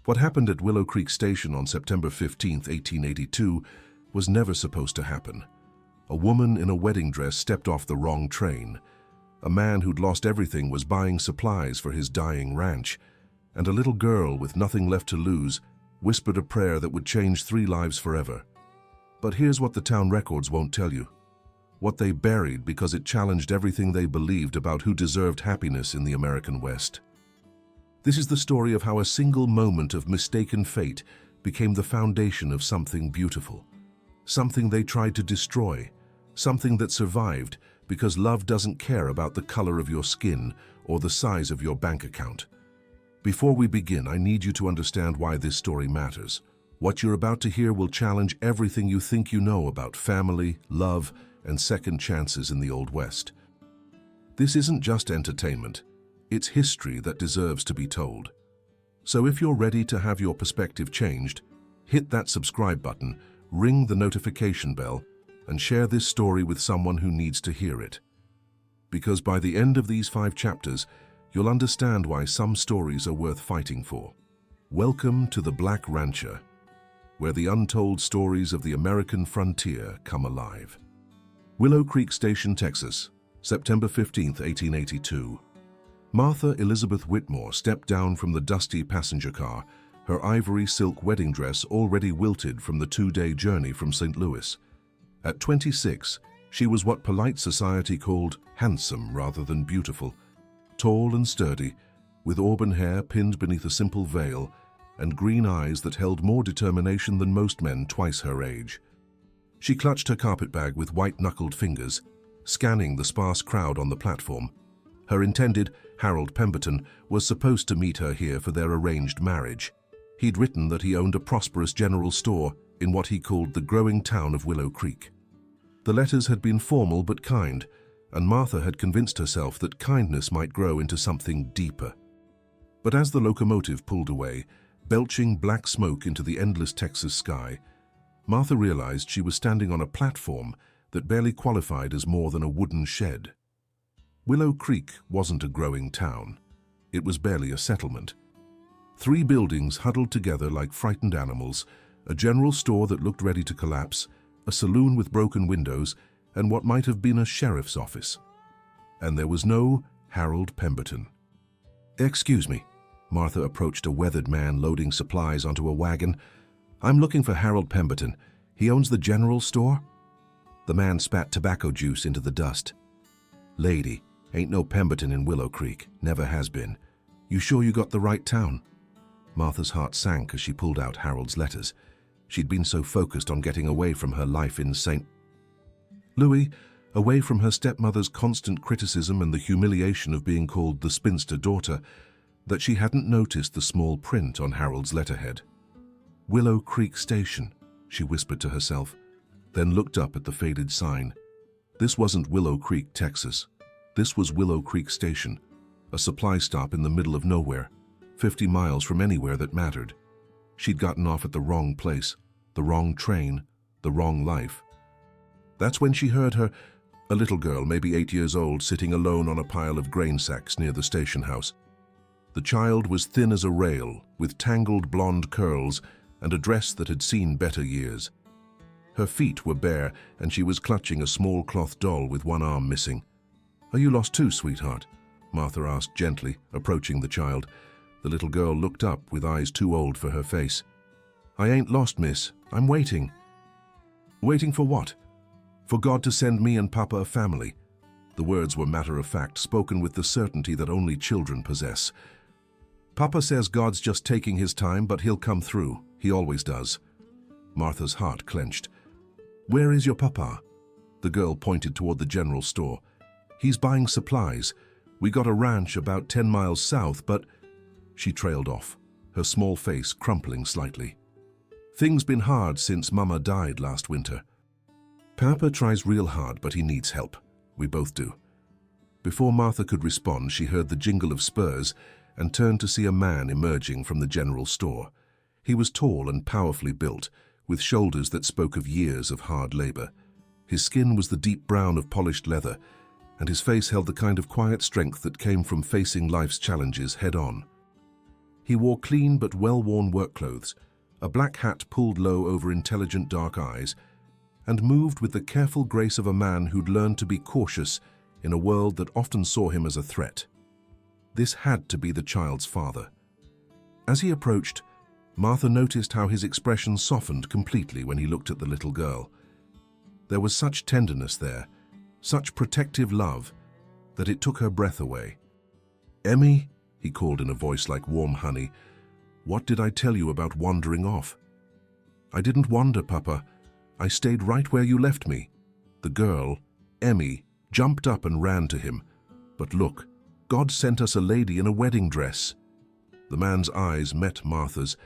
What happened at Willow Creek Station on September 15, 1882, was never supposed to happen. A woman in a wedding dress stepped off the wrong train. A man who'd lost everything was buying supplies for his dying ranch, and a little girl with nothing left to lose whispered a prayer that would change 3 lives forever. But here's what the town records won't tell you. What they buried because it challenged everything they believed about who deserved happiness in the American West. This is the story of how a single moment of mistaken fate became the foundation of something beautiful. Something they tried to destroy. Something that survived because love doesn't care about the color of your skin or the size of your bank account. Before we begin, I need you to understand why this story matters. What you're about to hear will challenge everything you think you know about family, love, and second chances in the Old West. This isn't just entertainment. It's history that deserves to be told. So if you're ready to have your perspective changed, hit that subscribe button, ring the notification bell, and share this story with someone who needs to hear it. Because by the end of these 5 chapters, you'll understand why some stories are worth fighting for. Welcome to the Black Rancher, where the untold stories of the American frontier come alive. Willow Creek Station, Texas, September 15, 1882. Martha Elizabeth Whitmore stepped down from the dusty passenger car, her ivory silk wedding dress already wilted from the 2-day journey from St. Louis. At 26, she was what polite society called handsome rather than beautiful, tall and sturdy, with auburn hair pinned beneath a simple veil and green eyes that held more determination than most men twice her age. She clutched her carpetbag with white-knuckled fingers, scanning the sparse crowd on the platform. Her intended, Harold Pemberton, was supposed to meet her here for their arranged marriage. He'd written that he owned a prosperous general store in what he called the growing town of Willow Creek. The letters had been formal but kind, and Martha had convinced herself that kindness might grow into something deeper. But as the locomotive pulled away, belching black smoke into the endless Texas sky, Martha realized she was standing on a platform that barely qualified as more than a wooden shed. Willow Creek wasn't a growing town. It was barely a settlement. 3 buildings huddled together like frightened animals, a general store that looked ready to collapse, a saloon with broken windows, and what might have been a sheriff's office. And there was no Harold Pemberton. "Excuse me." Martha approached a weathered man loading supplies onto a wagon. "I'm looking for Harold Pemberton. He owns the general store?" The man spat tobacco juice into the dust. "Lady, ain't no Pemberton in Willow Creek. Never has been. You sure you got the right town?" Martha's heart sank as she pulled out Harold's letters. She'd been so focused on getting away from her life in St. Louis, away from her stepmother's constant criticism and the humiliation of being called the spinster daughter, that she hadn't noticed the small print on Harold's letterhead. "Willow Creek Station," she whispered to herself, then looked up at the faded sign. This wasn't Willow Creek, Texas. This was Willow Creek Station, a supply stop in the middle of nowhere, 50 miles from anywhere that mattered. She'd gotten off at the wrong place, the wrong train, the wrong life. That's when she heard a little girl, maybe 8 years old, sitting alone on a pile of grain sacks near the station house. The child was thin as a rail, with tangled blonde curls and a dress that had seen better years. Her feet were bare, and she was clutching a small cloth doll with one arm missing. "Are you lost too, sweetheart?" Martha asked gently, approaching the child. The little girl looked up with eyes too old for her face. "I ain't lost, miss. I'm waiting." "Waiting for what?" "For God to send me and Papa a family." The words were matter-of-fact, spoken with the certainty that only children possess. "Papa says God's just taking his time, but he'll come through. He always does." Martha's heart clenched. "Where is your papa?" The girl pointed toward the general store. "He's buying supplies. We got a ranch about 10 miles south, but—" She trailed off, her small face crumpling slightly. "Things been hard since Mama died last winter. Papa tries real hard, but he needs help. We both do." Before Martha could respond, she heard the jingle of spurs and turned to see a man emerging from the general store. He was tall and powerfully built, with shoulders that spoke of years of hard labor. His skin was the deep brown of polished leather, and his face held the kind of quiet strength that came from facing life's challenges head-on. He wore clean but well-worn work clothes, a black hat pulled low over intelligent dark eyes, and moved with the careful grace of a man who'd learned to be cautious in a world that often saw him as a threat. This had to be the child's father. As he approached, Martha noticed how his expression softened completely when he looked at the little girl. There was such tenderness there, such protective love, that it took her breath away. "Emmy," he called in a voice like warm honey, "what did I tell you about wandering off?" "I didn't wander, Papa. I stayed right where you left me." The girl, Emmy, jumped up and ran to him. "But look, God sent us a lady in a wedding dress." The man's eyes met Martha's,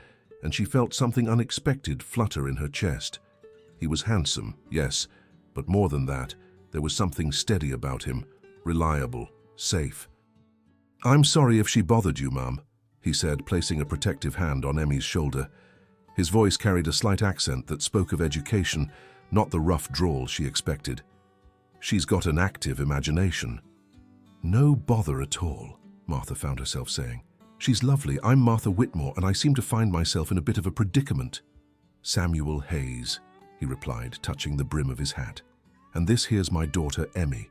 and she felt something unexpected flutter in her chest. He was handsome, yes, but more than that, there was something steady about him, reliable, safe. "I'm sorry if she bothered you, Mum," he said, placing a protective hand on Emmy's shoulder. His voice carried a slight accent that spoke of education, not the rough drawl she expected. "She's got an active imagination." "No bother at all," Martha found herself saying. "She's lovely. I'm Martha Whitmore, and I seem to find myself in a bit of a predicament." "Samuel Hayes," he replied, touching the brim of his hat. "And this here's my daughter, Emmy."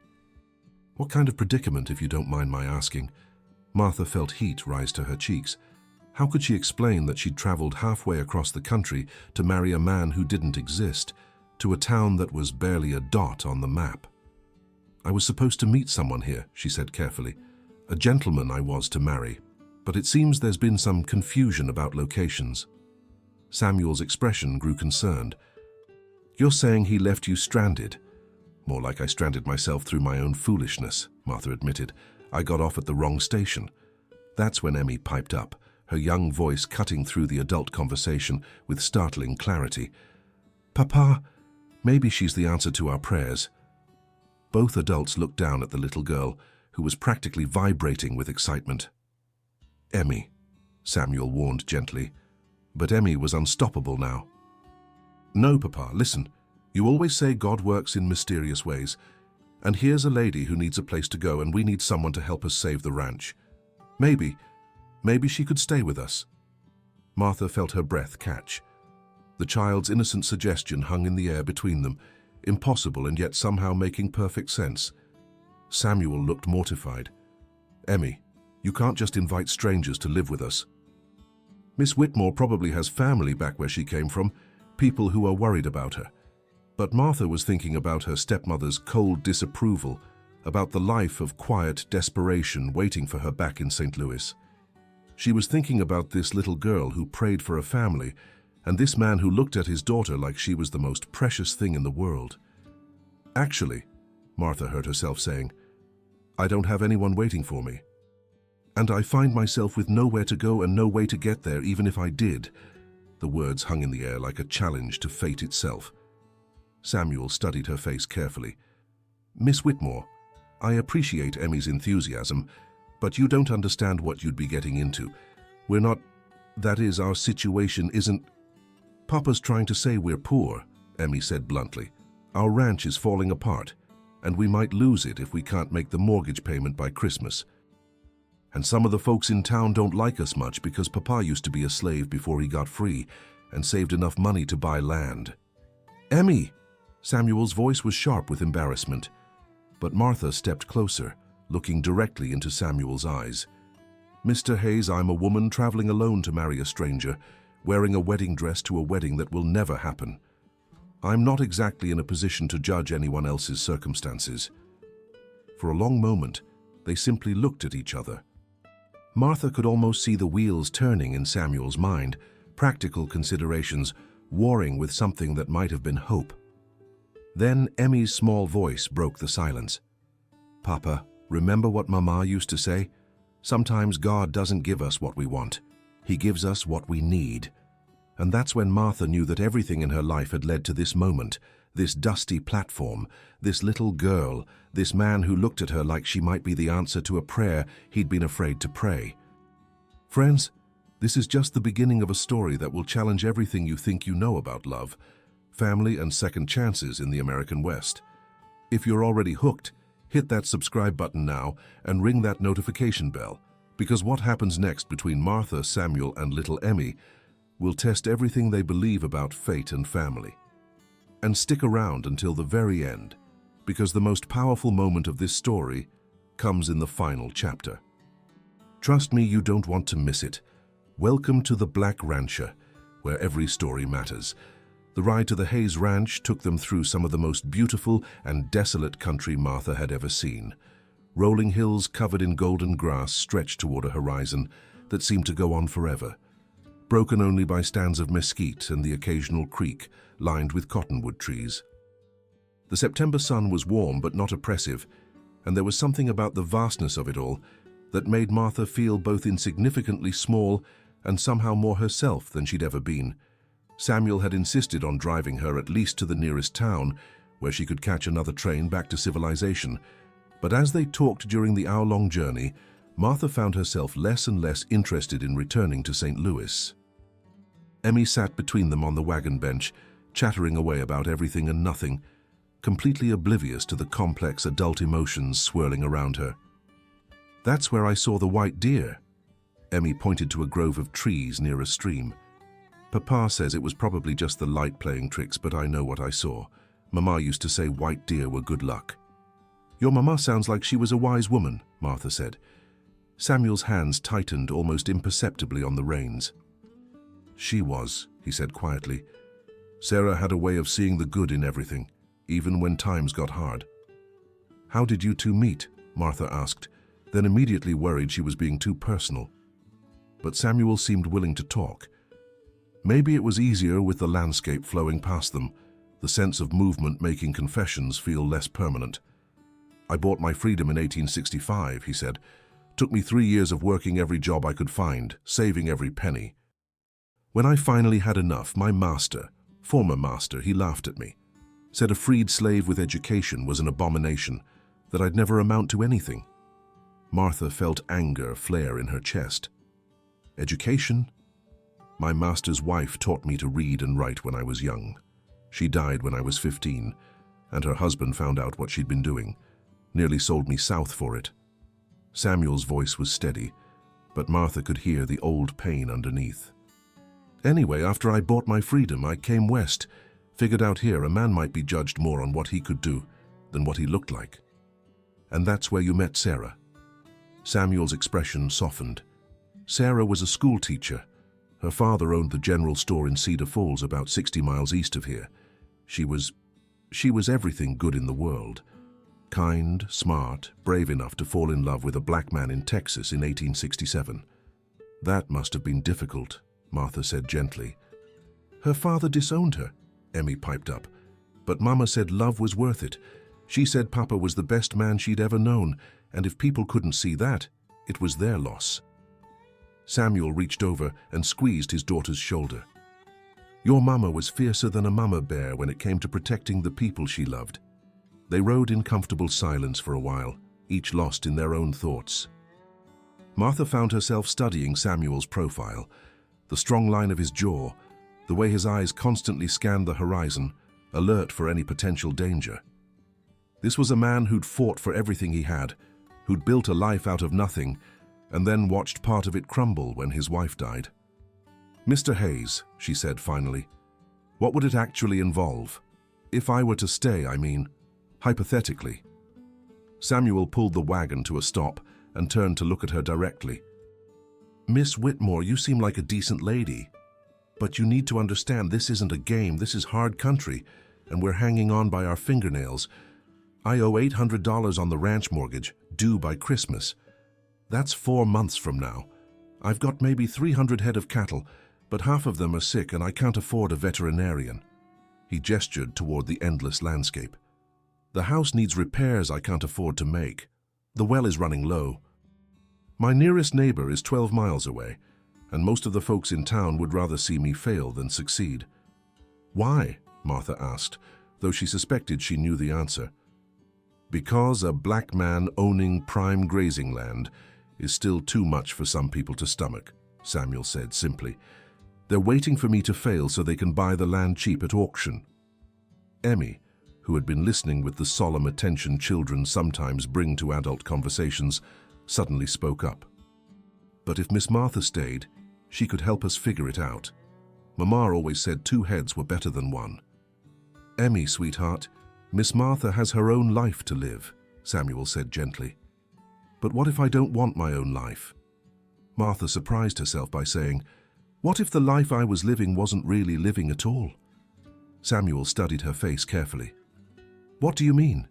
"What kind of predicament, if you don't mind my asking?" Martha felt heat rise to her cheeks. How could she explain that she'd traveled halfway across the country to marry a man who didn't exist, to a town that was barely a dot on the map? "I was supposed to meet someone here," she said carefully. "A gentleman I was to marry. But it seems there's been some confusion about locations." Samuel's expression grew concerned. "You're saying he left you stranded?" "More like I stranded myself through my own foolishness," Martha admitted. "I got off at the wrong station." That's when Emmy piped up, her young voice cutting through the adult conversation with startling clarity. "Papa, maybe she's the answer to our prayers." Both adults looked down at the little girl, who was practically vibrating with excitement. "Emmy," Samuel warned gently, but Emmy was unstoppable now. "No, Papa, listen. You always say God works in mysterious ways, and here's a lady who needs a place to go, and we need someone to help us save the ranch. Maybe she could stay with us." Martha felt her breath catch. The child's innocent suggestion hung in the air between them, impossible and yet somehow making perfect sense. Samuel looked mortified. "Emmy, you can't just invite strangers to live with us. Miss Whitmore probably has family back where she came from, people who are worried about her." But Martha was thinking about her stepmother's cold disapproval, about the life of quiet desperation waiting for her back in St. Louis. She was thinking about this little girl who prayed for a family, and this man who looked at his daughter like she was the most precious thing in the world. "Actually," Martha heard herself saying, "I don't have anyone waiting for me. And I find myself with nowhere to go and no way to get there even if I did." The words hung in the air like a challenge to fate itself. Samuel studied her face carefully. "Miss Whitmore, I appreciate Emmy's enthusiasm, but you don't understand what you'd be getting into. We're not, that is, our situation isn't—" "Papa's trying to say we're poor," Emmy said bluntly. "Our ranch is falling apart, and we might lose it if we can't make the mortgage payment by Christmas. And some of the folks in town don't like us much because Papa used to be a slave before he got free and saved enough money to buy land." "Emmy!" Samuel's voice was sharp with embarrassment, but Martha stepped closer, looking directly into Samuel's eyes. "Mr. Hayes, I'm a woman traveling alone to marry a stranger, wearing a wedding dress to a wedding that will never happen. I'm not exactly in a position to judge anyone else's circumstances." For a long moment, they simply looked at each other. Martha could almost see the wheels turning in Samuel's mind, practical considerations warring with something that might have been hope. Then Emmy's small voice broke the silence. "Papa, remember what Mama used to say? Sometimes God doesn't give us what we want. He gives us what we need." And that's when Martha knew that everything in her life had led to this moment, this dusty platform, this little girl, this man who looked at her like she might be the answer to a prayer he'd been afraid to pray. Friends, this is just the beginning of a story that will challenge everything you think you know about love, family, and second chances in the American West. If you're already hooked, hit that subscribe button now and ring that notification bell, Because what happens next between Martha, Samuel, and little Emmy will test everything they believe about fate and family. And stick around until the very end, because the most powerful moment of this story comes in the final chapter. Trust me, you don't want to miss it. Welcome to the Black Rancher, where every story matters. The ride to the Hayes Ranch took them through some of the most beautiful and desolate country Martha had ever seen. Rolling hills covered in golden grass stretched toward a horizon that seemed to go on forever, broken only by stands of mesquite and the occasional creek lined with cottonwood trees. The September sun was warm but not oppressive, and there was something about the vastness of it all that made Martha feel both insignificantly small and somehow more herself than she'd ever been. Samuel had insisted on driving her at least to the nearest town, where she could catch another train back to civilization. But as they talked during the hour-long journey, Martha found herself less and less interested in returning to St. Louis. Emmy sat between them on the wagon bench, chattering away about everything and nothing, completely oblivious to the complex adult emotions swirling around her. "That's where I saw the white deer." Emmy pointed to a grove of trees near a stream. "Papa says it was probably just the light playing tricks, but I know what I saw. Mama used to say white deer were good luck." "Your mama sounds like she was a wise woman," Martha said. Samuel's hands tightened almost imperceptibly on the reins. "She was," he said quietly. "Sarah had a way of seeing the good in everything, even when times got hard." "How did you two meet?" Martha asked, then immediately worried she was being too personal. But Samuel seemed willing to talk. Maybe it was easier with the landscape flowing past them, the sense of movement making confessions feel less permanent. "I bought my freedom in 1865, he said. "Took me 3 years of working every job I could find, saving every penny. When I finally had enough, my master, former master, he laughed at me. Said a freed slave with education was an abomination, that I'd never amount to anything." Martha felt anger flare in her chest. "Education? My master's wife taught me to read and write when I was young. She died when I was 15, and her husband found out what she'd been doing. Nearly sold me south for it." Samuel's voice was steady, but Martha could hear the old pain underneath. "Anyway, after I bought my freedom, I came west. Figured out here a man might be judged more on what he could do than what he looked like. And that's where you met Sarah." Samuel's expression softened. "Sarah was a school teacher. Her father owned the general store in Cedar Falls, about 60 miles east of here. She was everything good in the world. Kind, smart, brave enough to fall in love with a black man in Texas in 1867. "That must have been difficult," Martha said gently. "Her father disowned her," Emmy piped up. "But Mama said love was worth it. She said Papa was the best man she'd ever known, and if people couldn't see that, it was their loss." Samuel reached over and squeezed his daughter's shoulder. "Your mama was fiercer than a mama bear when it came to protecting the people she loved." They rode in comfortable silence for a while, each lost in their own thoughts. Martha found herself studying Samuel's profile, the strong line of his jaw, the way his eyes constantly scanned the horizon, alert for any potential danger. This was a man who'd fought for everything he had, who'd built a life out of nothing, and then watched part of it crumble when his wife died. "Mr. Hayes," she said finally, "what would it actually involve? If I were to stay, I mean, hypothetically." Samuel pulled the wagon to a stop and turned to look at her directly. "Miss Whitmore, you seem like a decent lady. But you need to understand this isn't a game, this is hard country, and we're hanging on by our fingernails. I owe $800 on the ranch mortgage, due by Christmas. That's 4 months from now. I've got maybe 300 head of cattle, but half of them are sick and I can't afford a veterinarian." He gestured toward the endless landscape. "The house needs repairs I can't afford to make. The well is running low. My nearest neighbor is 12 miles away, and most of the folks in town would rather see me fail than succeed." "Why?" Martha asked, though she suspected she knew the answer. "Because a black man owning prime grazing land is still too much for some people to stomach," Samuel said simply. "They're waiting for me to fail so they can buy the land cheap at auction." Emmy, who had been listening with the solemn attention children sometimes bring to adult conversations, suddenly spoke up. But if Miss Martha stayed, she could help us figure it out. Mama always said 2 heads were better than 1. Emmy, sweetheart, Miss Martha has her own life to live, Samuel said gently. But what if I don't want my own life? Martha surprised herself by saying, what if the life I was living wasn't really living at all? Samuel studied her face carefully. What do you mean?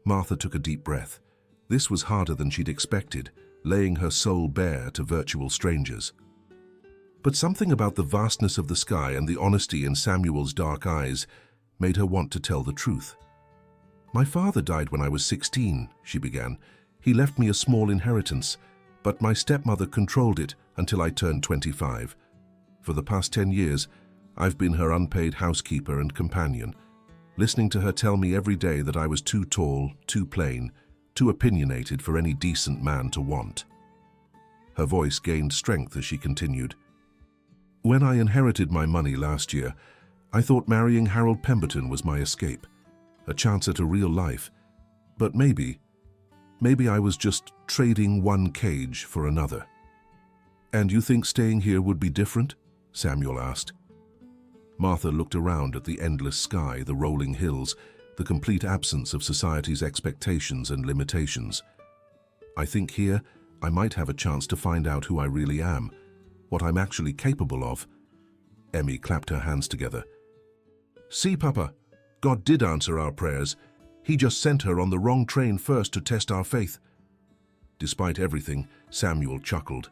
Martha took a deep breath. This was harder than she'd expected, laying her soul bare to virtual strangers. But something about the vastness of the sky and the honesty in Samuel's dark eyes made her want to tell the truth. My father died when I was 16, she began. He left me a small inheritance, but my stepmother controlled it until I turned 25. For the past 10 years, I've been her unpaid housekeeper and companion, listening to her tell me every day that I was too tall, too plain, too opinionated for any decent man to want. Her voice gained strength as she continued. When I inherited my money last year, I thought marrying Harold Pemberton was my escape, a chance at a real life. But maybe I was just trading one cage for another. And you think staying here would be different? Samuel asked. Martha looked around at the endless sky, the rolling hills, the complete absence of society's expectations and limitations. I think here I might have a chance to find out who I really am, what I'm actually capable of. Emmy clapped her hands together. See, Papa, God did answer our prayers. He just sent her on the wrong train first to test our faith. Despite everything, Samuel chuckled.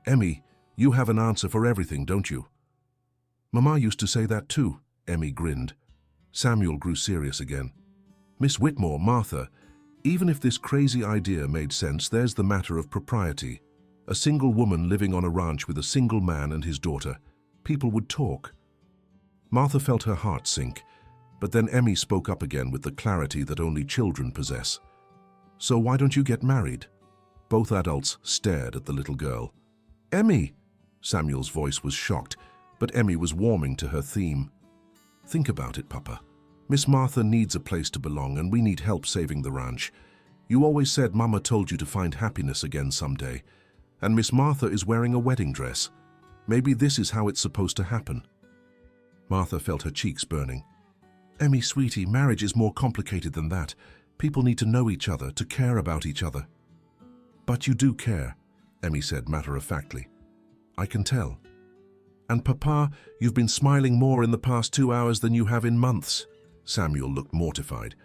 Emmy, you have an answer for everything, don't you? Mama used to say that too, Emmy grinned. Samuel grew serious again. Miss Whitmore, Martha, even if this crazy idea made sense, there's the matter of propriety. A single woman living on a ranch with a single man and his daughter. People would talk. Martha felt her heart sink, but then Emmy spoke up again with the clarity that only children possess. So why don't you get married? Both adults stared at the little girl. Emmy! Samuel's voice was shocked, but Emmy was warming to her theme. Think about it, Papa. Miss Martha needs a place to belong, and we need help saving the ranch. You always said Mama told you to find happiness again someday, and Miss Martha is wearing a wedding dress. Maybe this is how it's supposed to happen. Martha felt her cheeks burning. Emmy, sweetie, marriage is more complicated than that. People need to know each other, to care about each other. But you do care, Emmy said matter-of-factly. I can tell. And Papa, you've been smiling more in the past 2 hours than you have in months. Samuel looked mortified.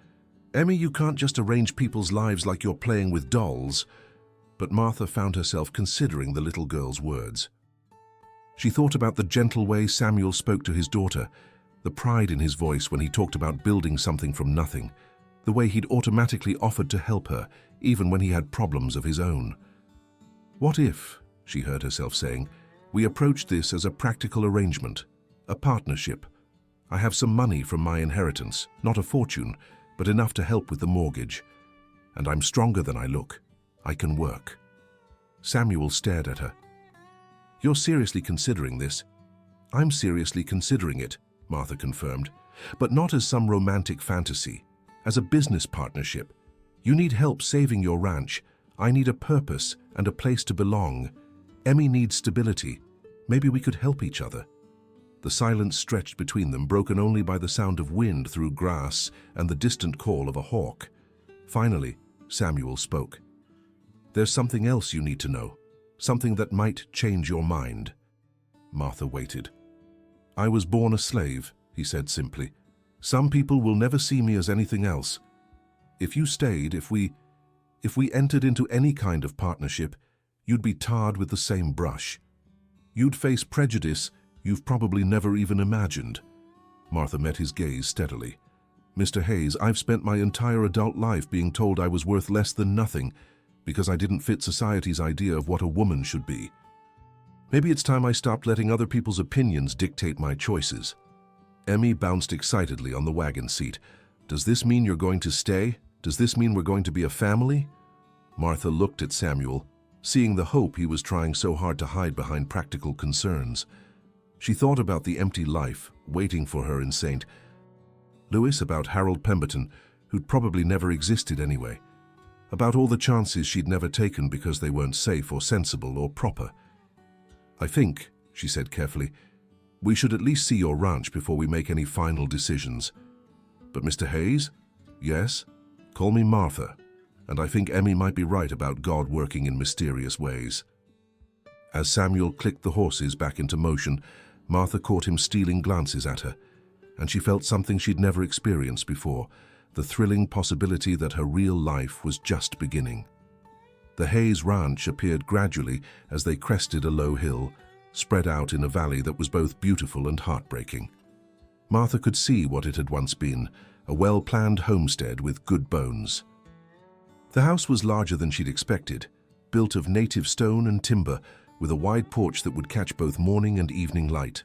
Emmy, you can't just arrange people's lives like you're playing with dolls. But Martha found herself considering the little girl's words. She thought about the gentle way Samuel spoke to his daughter, the pride in his voice when he talked about building something from nothing, the way he'd automatically offered to help her, even when he had problems of his own. What if, she heard herself saying, we approached this as a practical arrangement, a partnership. I have some money from my inheritance, not a fortune, but enough to help with the mortgage. And I'm stronger than I look. I can work. Samuel stared at her. You're seriously considering this? I'm seriously considering it, Martha confirmed, but not as some romantic fantasy, as a business partnership. You need help saving your ranch. I need a purpose and a place to belong. Emmy needs stability. Maybe we could help each other. The silence stretched between them, broken only by the sound of wind through grass and the distant call of a hawk. Finally, Samuel spoke. There's something else you need to know, something that might change your mind. Martha waited. I was born a slave, he said simply. Some people will never see me as anything else. If you stayed, if we entered into any kind of partnership, you'd be tarred with the same brush. You'd face prejudice you've probably never even imagined. Martha met his gaze steadily. Mr. Hayes, I've spent my entire adult life being told I was worth less than nothing because I didn't fit society's idea of what a woman should be. Maybe it's time I stopped letting other people's opinions dictate my choices. Emmy bounced excitedly on the wagon seat. Does this mean you're going to stay? Does this mean we're going to be a family? Martha looked at Samuel, seeing the hope he was trying so hard to hide behind practical concerns. She thought about the empty life waiting for her in St. Louis, about Harold Pemberton, who'd probably never existed anyway. about all the chances she'd never taken because they weren't safe or sensible or proper. "I think," she said carefully, "we should at least see your ranch before we make any final decisions. But Mr. Hayes? Yes? Call me Martha, and I think Emmy might be right about God working in mysterious ways." As Samuel clicked the horses back into motion, Martha caught him stealing glances at her, and she felt something she'd never experienced before, the thrilling possibility that her real life was just beginning. The Hayes Ranch appeared gradually as they crested a low hill, spread out in a valley that was both beautiful and heartbreaking. Martha could see what it had once been, a well-planned homestead with good bones. The house was larger than she'd expected, built of native stone and timber, with a wide porch that would catch both morning and evening light.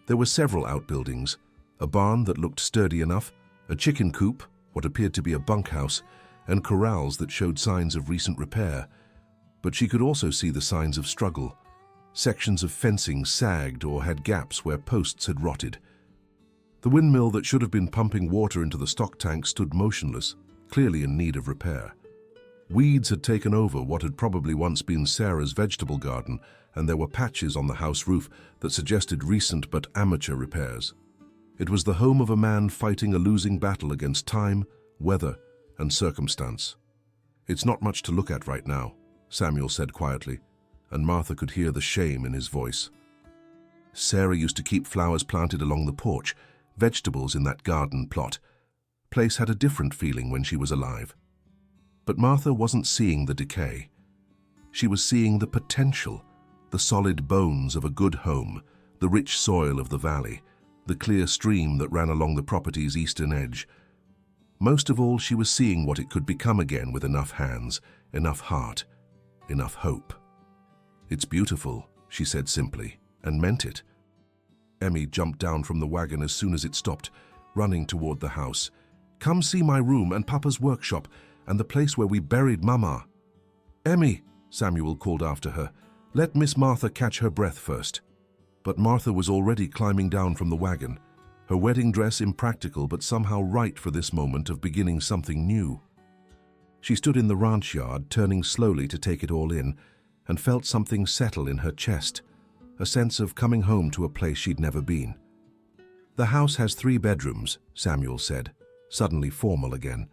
There were several outbuildings, a barn that looked sturdy enough, a chicken coop, what appeared to be a bunkhouse, and corrals that showed signs of recent repair. But she could also see the signs of struggle. Sections of fencing sagged or had gaps where posts had rotted. The windmill that should have been pumping water into the stock tank stood motionless, clearly in need of repair. Weeds had taken over what had probably once been Sarah's vegetable garden, and there were patches on the house roof that suggested recent but amateur repairs. It was the home of a man fighting a losing battle against time, weather, and circumstance. "It's not much to look at right now," Samuel said quietly, and Martha could hear the shame in his voice. "Sarah used to keep flowers planted along the porch, vegetables in that garden plot. Place had a different feeling when she was alive." But Martha wasn't seeing the decay. She was seeing the potential, the solid bones of a good home, the rich soil of the valley, the clear stream that ran along the property's eastern edge. Most of all, she was seeing what it could become again with enough hands, enough heart, enough hope. "It's beautiful," she said simply, and meant it. Emmy jumped down from the wagon as soon as it stopped, running toward the house. "Come see my room and Papa's workshop, and the place where we buried Mama." "Emmy," Samuel called after her, "let Miss Martha catch her breath first." But Martha was already climbing down from the wagon, her wedding dress impractical but somehow right for this moment of beginning something new. She stood in the ranch yard, turning slowly to take it all in, and felt something settle in her chest, a sense of coming home to a place she'd never been. "The house has 3 bedrooms," Samuel said, suddenly formal again.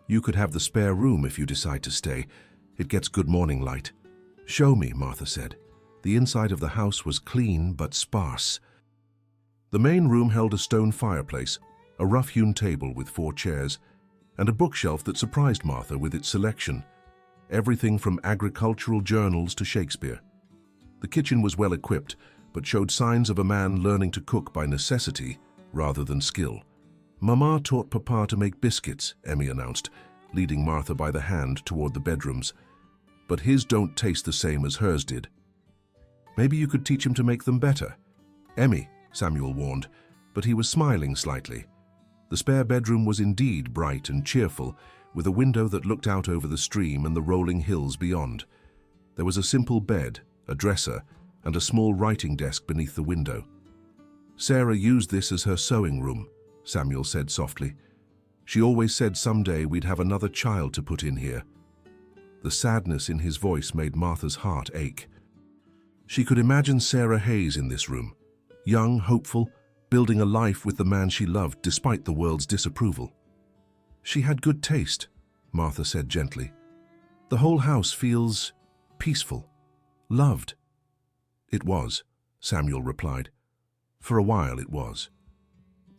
"You could have the spare room if you decide to stay. It gets good morning light." "Show me," Martha said. The inside of the house was clean but sparse. The main room held a stone fireplace, a rough-hewn table with 4 chairs, and a bookshelf that surprised Martha with its selection. Everything from agricultural journals to Shakespeare. The kitchen was well equipped, but showed signs of a man learning to cook by necessity rather than skill. "Mama taught Papa to make biscuits," Emmy announced, leading Martha by the hand toward the bedrooms. "But his don't taste the same as hers did." "Maybe you could teach him to make them better." "Emmy," Samuel warned, but he was smiling slightly. The spare bedroom was indeed bright and cheerful, with a window that looked out over the stream and the rolling hills beyond. There was a simple bed, a dresser, and a small writing desk beneath the window. "Sarah used this as her sewing room," Samuel said softly. "She always said someday we'd have another child to put in here." The sadness in his voice made Martha's heart ache. She could imagine Sarah Hayes in this room, young, hopeful, building a life with the man she loved despite the world's disapproval. "She had good taste," Martha said gently. "The whole house feels peaceful, loved." "It was," Samuel replied. "For a while it was."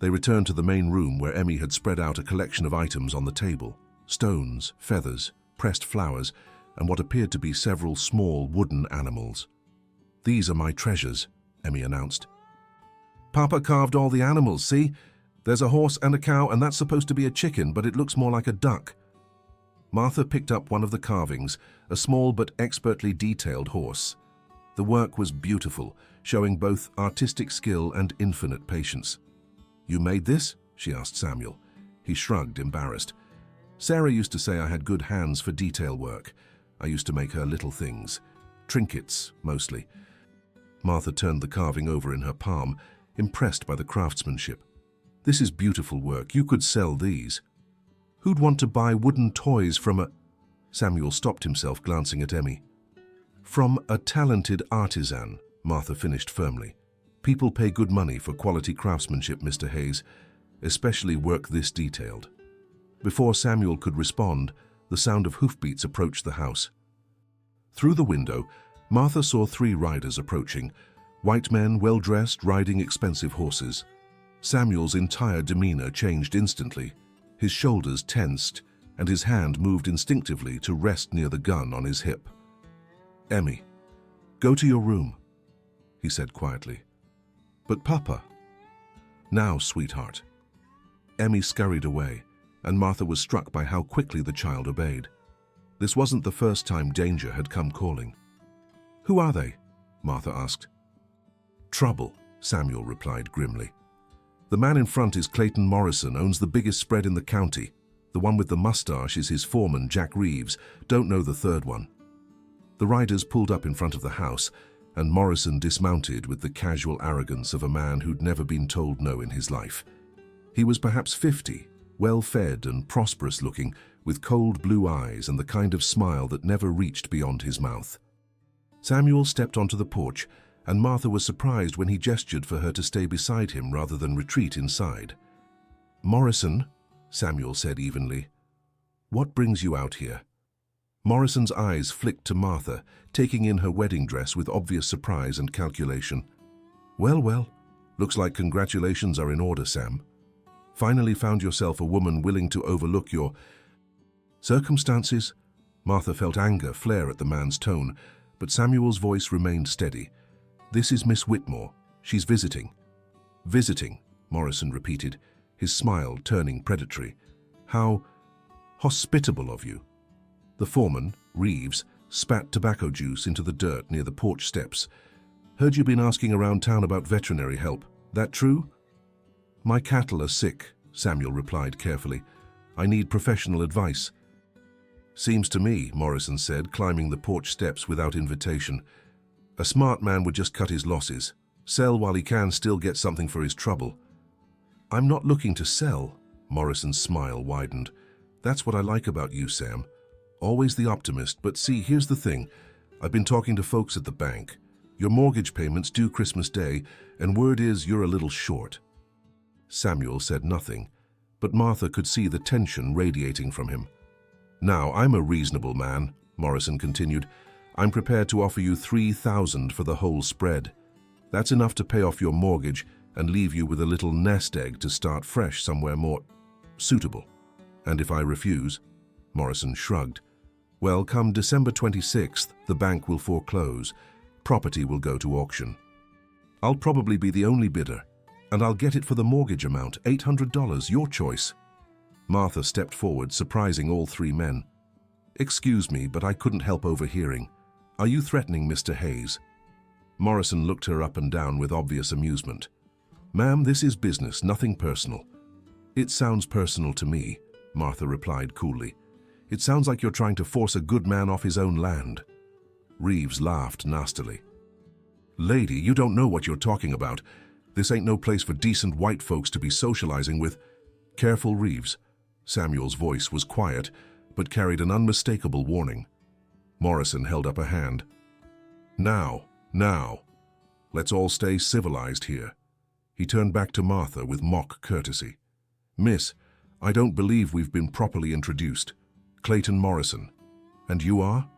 They returned to the main room where Emmy had spread out a collection of items on the table: stones, feathers, pressed flowers, and what appeared to be several small wooden animals. "These are my treasures," Emmy announced. "Papa carved all the animals, see? There's a horse and a cow, and that's supposed to be a chicken, but it looks more like a duck." Martha picked up one of the carvings, a small but expertly detailed horse. The work was beautiful, showing both artistic skill and infinite patience. "You made this?" she asked Samuel. He shrugged, embarrassed. "Sarah used to say I had good hands for detail work. I used to make her little things. Trinkets, mostly." Martha turned the carving over in her palm, impressed by the craftsmanship. "This is beautiful work. You could sell these." "Who'd want to buy wooden toys from a—" Samuel stopped himself, glancing at Emmy. From a talented artisan, Martha finished firmly. People pay good money for quality craftsmanship, Mr. Hayes, especially work this detailed. Before Samuel could respond, the sound of hoofbeats approached the house. Through the window, Martha saw 3 riders approaching, white men, well-dressed, riding expensive horses. Samuel's entire demeanor changed instantly. His shoulders tensed, and his hand moved instinctively to rest near the gun on his hip. "Emmy, go to your room," he said quietly. "But Papa." "Now, sweetheart." Emmy scurried away, and Martha was struck by how quickly the child obeyed. This wasn't the first time danger had come calling. "Who are they?" Martha asked. "Trouble," Samuel replied grimly. "The man in front is Clayton Morrison, owns the biggest spread in the county. The one with the mustache is his foreman, Jack Reeves. Don't know the third one." The riders pulled up in front of the house, and Morrison dismounted with the casual arrogance of a man who'd never been told no in his life. He was perhaps 50, well-fed and prosperous-looking, with cold blue eyes and the kind of smile that never reached beyond his mouth. Samuel stepped onto the porch, and Martha was surprised when he gestured for her to stay beside him rather than retreat inside. "Morrison," Samuel said evenly, "what brings you out here?" Morrison's eyes flicked to Martha, taking in her wedding dress with obvious surprise and calculation. Well, looks like congratulations are in order, Sam. Finally found yourself a woman willing to overlook your circumstances." Martha felt anger flare at the man's tone, but Samuel's voice remained steady. "This is Miss Whitmore. She's visiting." "Visiting," Morrison repeated, his smile turning predatory. "How hospitable of you." The foreman, Reeves, spat tobacco juice into the dirt near the porch steps. "Heard you've been asking around town about veterinary help. That true?" "My cattle are sick," Samuel replied carefully. "I need professional advice." "Seems to me," Morrison said, climbing the porch steps without invitation, "a smart man would just cut his losses, sell while he can still get something for his trouble." "I'm not looking to sell," Morrison's smile widened. "That's what I like about you, Sam. Always the optimist, but see, here's the thing. I've been talking to folks at the bank. Your mortgage payment's due Christmas Day, and word is you're a little short." Samuel said nothing, but Martha could see the tension radiating from him. "Now, I'm a reasonable man," Morrison continued. "I'm prepared to offer you $3,000 for the whole spread. That's enough to pay off your mortgage and leave you with a little nest egg to start fresh somewhere more suitable. And if I refuse?" Morrison shrugged. "Well, come December 26th, the bank will foreclose. Property will go to auction. I'll probably be the only bidder, and I'll get it for the mortgage amount, $800, your choice." Martha stepped forward, surprising all 3 men. "Excuse me, but I couldn't help overhearing. Are you threatening Mr. Hayes?" Morrison looked her up and down with obvious amusement. "Ma'am, this is business, nothing personal." "It sounds personal to me," Martha replied coolly. "It sounds like you're trying to force a good man off his own land." Reeves laughed nastily. "Lady, you don't know what you're talking about. This ain't no place for decent white folks to be socializing with." "Careful, Reeves." Samuel's voice was quiet, but carried an unmistakable warning. Morrison held up a hand. Now, let's all stay civilized here." He turned back to Martha with mock courtesy. "Miss, I don't believe we've been properly introduced. Clayton Morrison. And you are?"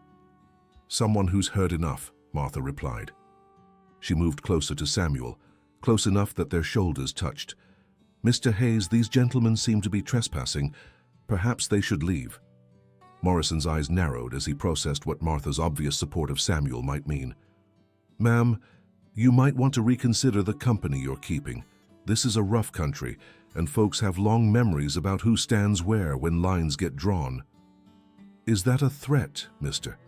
"Someone who's heard enough," Martha replied. She moved closer to Samuel, close enough that their shoulders touched. "Mr. Hayes, these gentlemen seem to be trespassing. Perhaps they should leave." Morrison's eyes narrowed as he processed what Martha's obvious support of Samuel might mean. "Ma'am, you might want to reconsider the company you're keeping. This is a rough country, and folks have long memories about who stands where when lines get drawn." "Is that a threat, mister?"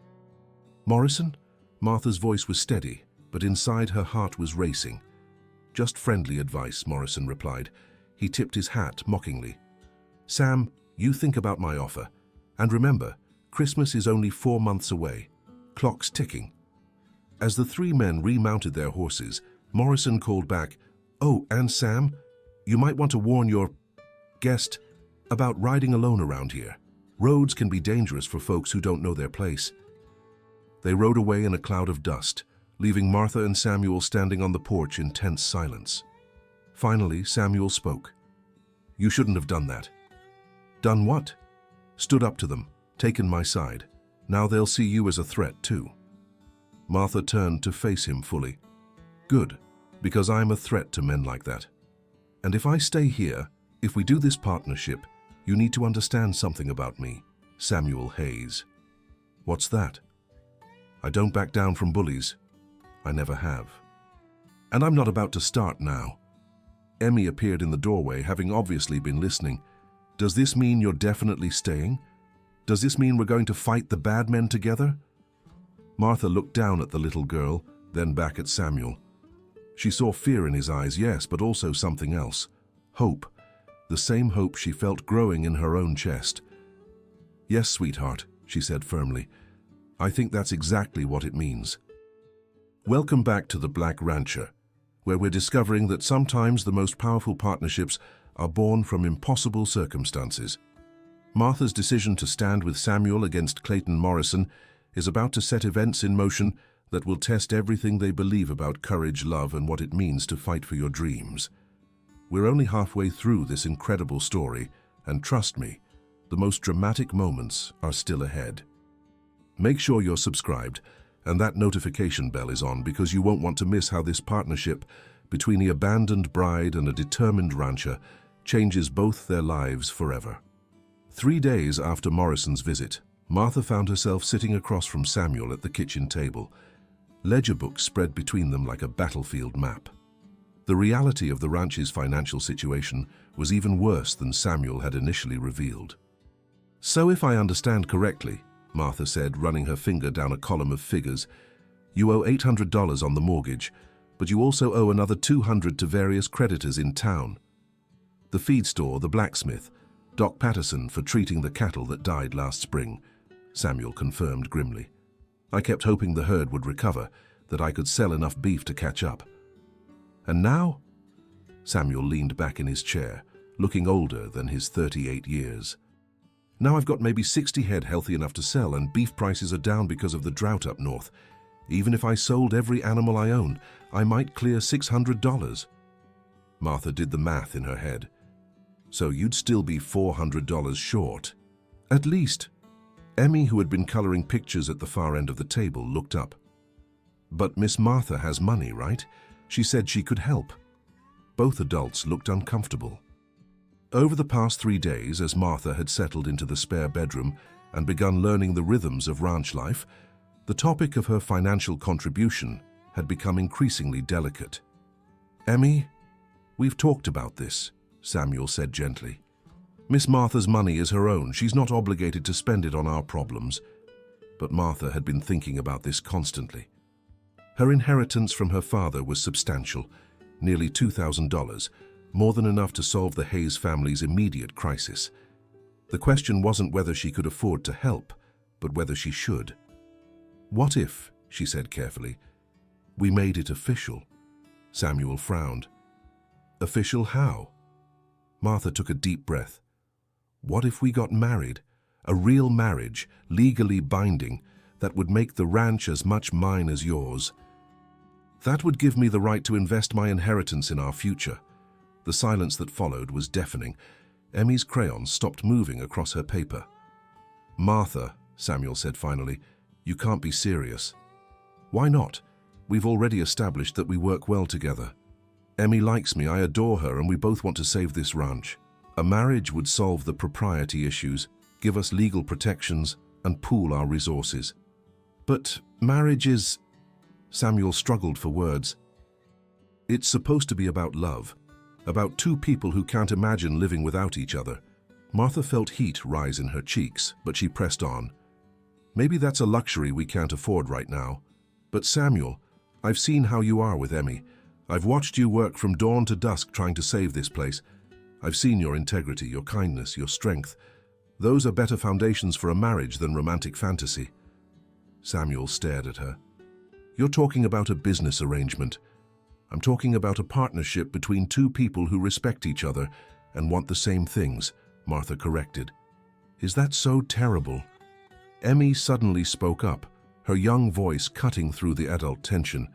"Morrison?" Martha's voice was steady, but inside her heart was racing. "Just friendly advice," Morrison replied. He tipped his hat mockingly. "Sam, you think about my offer. And remember, Christmas is only 4 months away. Clock's ticking." As the 3 men remounted their horses, Morrison called back, "Oh, and Sam, you might want to warn your guest about riding alone around here. Roads can be dangerous for folks who don't know their place. They rode away in a cloud of dust, leaving Martha and Samuel standing on the porch in tense silence. Finally, Samuel spoke. "You shouldn't have done that." "Done what?" "Stood up to them, taken my side. Now they'll see you as a threat too." Martha turned to face him fully. "Good, because I'm a threat to men like that. And if I stay here, if we do this partnership, you need to understand something about me, Samuel Hayes." "What's that?" "I don't back down from bullies. I never have. And I'm not about to start now." Emmy appeared in the doorway, having obviously been listening. "Does this mean you're definitely staying? Does this mean we're going to fight the bad men together?" Martha looked down at the little girl, then back at Samuel. She saw fear in his eyes, yes, but also something else. Hope. The same hope she felt growing in her own chest. "Yes, sweetheart," she said firmly. "I think that's exactly what it means." Welcome back to The Black Rancher, where we're discovering that sometimes the most powerful partnerships are born from impossible circumstances. Martha's decision to stand with Samuel against Clayton Morrison is about to set events in motion that will test everything they believe about courage, love, and what it means to fight for your dreams. We're only halfway through this incredible story, and trust me, the most dramatic moments are still ahead. Make sure you're subscribed and that notification bell is on, because you won't want to miss how this partnership between the abandoned bride and a determined rancher changes both their lives forever. 3 days after Morrison's visit, Martha found herself sitting across from Samuel at the kitchen table, ledger books spread between them like a battlefield map. The reality of the ranch's financial situation was even worse than Samuel had initially revealed. "So if I understand correctly," Martha said, running her finger down a column of figures, "you owe $800 on the mortgage, but you also owe another $200 to various creditors in town. The feed store, the blacksmith, Doc Patterson for treating the cattle that died last spring," Samuel confirmed grimly. "I kept hoping the herd would recover, that I could sell enough beef to catch up. And now?" Samuel leaned back in his chair, looking older than his 38 years. "Now I've got maybe 60 head healthy enough to sell, and beef prices are down because of the drought up north. Even if I sold every animal I owned, I might clear $600. Martha did the math in her head. "So you'd still be $400 short. At least." Emmy, who had been coloring pictures at the far end of the table, looked up. "But Miss Martha has money, right? She said she could help." Both adults looked uncomfortable. Over the past 3 days, as Martha had settled into the spare bedroom and begun learning the rhythms of ranch life, the topic of her financial contribution had become increasingly delicate. "Emmy, we've talked about this," Samuel said gently. "Miss Martha's money is her own. She's not obligated to spend it on our problems." But Martha had been thinking about this constantly. Her inheritance from her father was substantial, nearly $2,000, more than enough to solve the Hayes family's immediate crisis. The question wasn't whether she could afford to help, but whether she should. "What if," she said carefully, "we made it official?" Samuel frowned. "Official how?" Martha took a deep breath. "What if we got married? A real marriage, legally binding, that would make the ranch as much mine as yours. That would give me the right to invest my inheritance in our future." The silence that followed was deafening. Emmy's crayons stopped moving across her paper. "Martha," Samuel said finally, "you can't be serious." "Why not? We've already established that we work well together. Emmy likes me, I adore her, and we both want to save this ranch. A marriage would solve the propriety issues, give us legal protections, and pool our resources." "But marriage is—" Samuel struggled for words. "It's supposed to be about love, about two people who can't imagine living without each other." Martha felt heat rise in her cheeks, but she pressed on. "Maybe that's a luxury we can't afford right now. But Samuel, I've seen how you are with Emmy. I've watched you work from dawn to dusk trying to save this place. I've seen your integrity, your kindness, your strength. Those are better foundations for a marriage than romantic fantasy." Samuel stared at her. "You're talking about a business arrangement. I'm talking about a partnership between two people who respect each other and want the same things," Martha corrected. Is that so terrible? Emmy suddenly spoke up, her young voice cutting through the adult tension.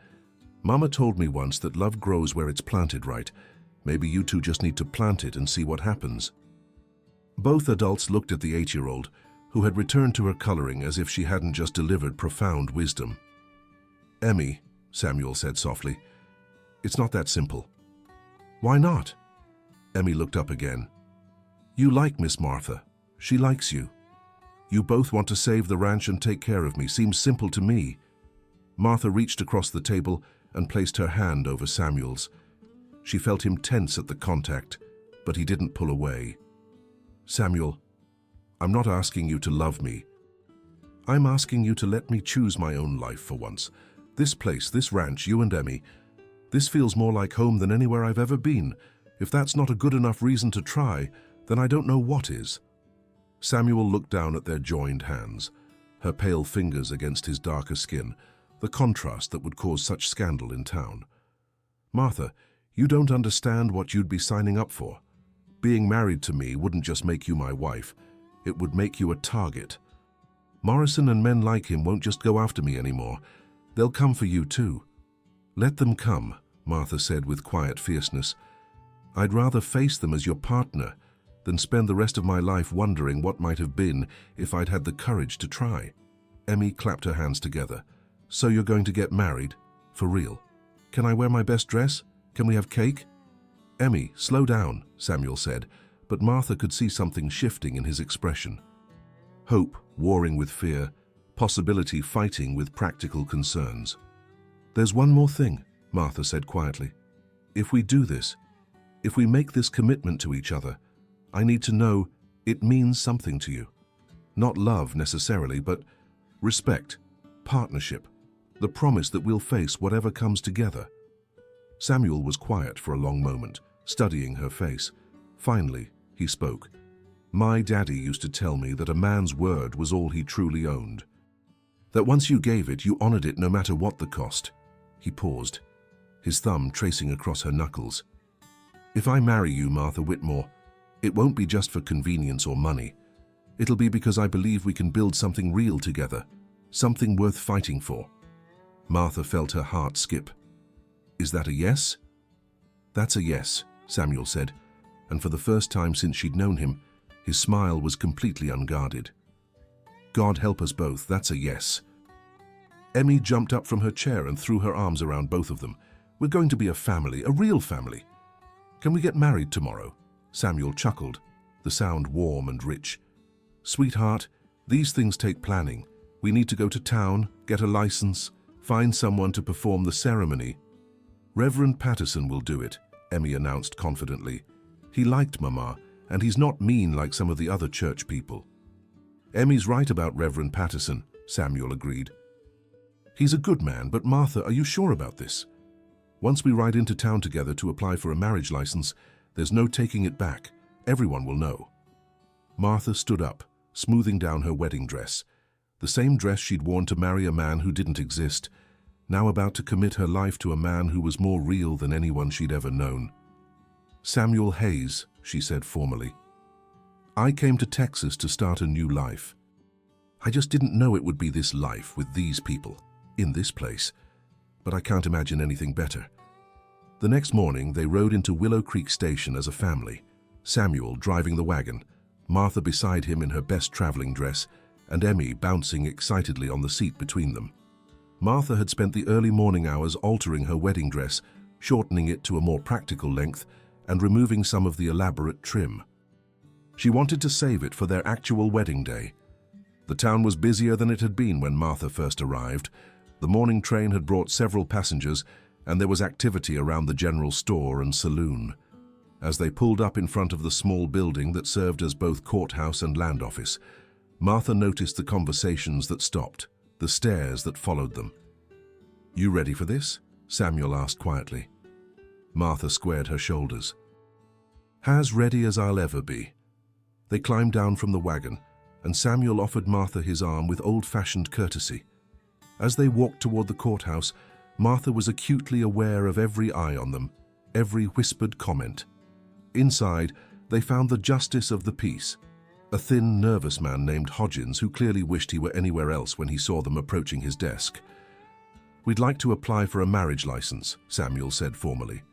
Mama told me once that love grows where it's planted, right? Maybe you two just need to plant it and see what happens. Both adults looked at the 8-year-old, who had returned to her coloring as if she hadn't just delivered profound wisdom. Emmy, Samuel said softly, it's not that simple. Why not? Emmy looked up again. You like Miss Martha. She likes you. You both want to save the ranch and take care of me. Seems simple to me. Martha reached across the table and placed her hand over Samuel's. She felt him tense at the contact, but he didn't pull away. Samuel, I'm not asking you to love me. I'm asking you to let me choose my own life for once. This place, this ranch, you and Emmy, this feels more like home than anywhere I've ever been. If that's not a good enough reason to try, then I don't know what is. Samuel looked down at their joined hands, her pale fingers against his darker skin, the contrast that would cause such scandal in town. Martha, you don't understand what you'd be signing up for. Being married to me wouldn't just make you my wife, it would make you a target. Morrison and men like him won't just go after me anymore. They'll come for you too. Let them come, Martha said with quiet fierceness. I'd rather face them as your partner than spend the rest of my life wondering what might have been if I'd had the courage to try. Emmy clapped her hands together. So you're going to get married? For real? Can I wear my best dress? Can we have cake? Emmy, slow down, Samuel said, but Martha could see something shifting in his expression. Hope warring with fear, possibility fighting with practical concerns. There's one more thing, Martha said quietly. If we do this, if we make this commitment to each other, I need to know it means something to you. Not love necessarily, but respect, partnership, the promise that we'll face whatever comes together. Samuel was quiet for a long moment, studying her face. Finally, he spoke. My daddy used to tell me that a man's word was all he truly owned. That once you gave it, you honored it no matter what the cost. He paused, his thumb tracing across her knuckles. If I marry you, Martha Whitmore, it won't be just for convenience or money. It'll be because I believe we can build something real together, something worth fighting for. Martha felt her heart skip. Is that a yes? That's a yes, Samuel said, and for the first time since she'd known him, his smile was completely unguarded. God help us both, that's a yes. Emmy jumped up from her chair and threw her arms around both of them. We're going to be a family, a real family. Can we get married tomorrow? Samuel chuckled, the sound warm and rich. Sweetheart, these things take planning. We need to go to town, get a license, find someone to perform the ceremony. Reverend Patterson will do it, Emmy announced confidently. He liked Mama, and he's not mean like some of the other church people. Emmy's right about Reverend Patterson, Samuel agreed. He's a good man, but Martha, are you sure about this? Once we ride into town together to apply for a marriage license, there's no taking it back. Everyone will know. Martha stood up, smoothing down her wedding dress, the same dress she'd worn to marry a man who didn't exist, now about to commit her life to a man who was more real than anyone she'd ever known. Samuel Hayes, she said formally. I came to Texas to start a new life. I just didn't know it would be this life with these people, in this place, but I can't imagine anything better. The next morning, they rode into Willow Creek Station as a family, Samuel driving the wagon, Martha beside him in her best traveling dress, and Emmy bouncing excitedly on the seat between them. Martha had spent the early morning hours altering her wedding dress, shortening it to a more practical length, and removing some of the elaborate trim. She wanted to save it for their actual wedding day. The town was busier than it had been when Martha first arrived. The morning train had brought several passengers, and there was activity around the general store and saloon. As they pulled up in front of the small building that served as both courthouse and land office, Martha noticed the conversations that stopped, the stares that followed them. You ready for this? Samuel asked quietly. Martha squared her shoulders. As ready as I'll ever be. They climbed down from the wagon, and Samuel offered Martha his arm with old-fashioned courtesy. As they walked toward the courthouse, Martha was acutely aware of every eye on them, every whispered comment. Inside, they found the justice of the peace, A thin, nervous man named Hodgins who clearly wished he were anywhere else when he saw them approaching his desk. "We'd like to apply for a marriage license," Samuel said formally.